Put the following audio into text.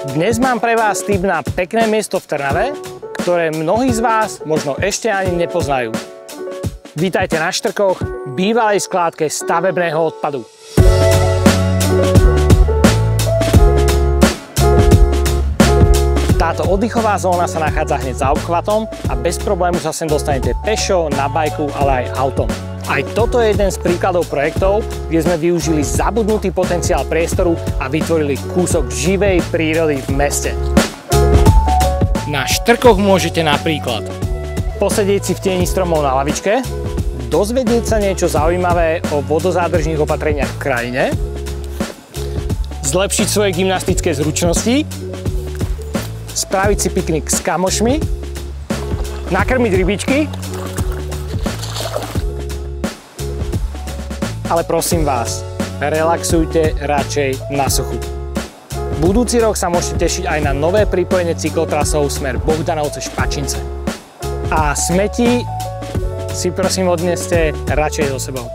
Dnes mám pre vás tip na pekné miesto v Trnave, ktoré mnohí z vás možno ešte ani nepoznajú. Vítajte na Štrkoch, bývalej skládke stavebného odpadu. Táto oddychová zóna sa nachádza hneď za obchvatom a bez problému sa sem dostanete pešo, na bajku, ale aj autom. Aj toto je jeden z príkladov projektov, kde sme využili zabudnutý potenciál priestoru a vytvorili kúsok živej prírody v meste. Na Štrkoch môžete napríklad posedieť si v tieni stromov na lavičke, dozvedieť sa niečo zaujímavé o vodozádržných opatreniach v krajine, zlepšiť svoje gymnastické zručnosti, spraviť si piknik s kamošmi, nakrmiť rybičky. Ale prosím vás, relaxujte radšej na suchu. Budúci rok sa môžete tešiť aj na nové pripojenie cyklotrasov smer Bohdanovce-Špačince. A smeti si prosím odneste radšej so sebou.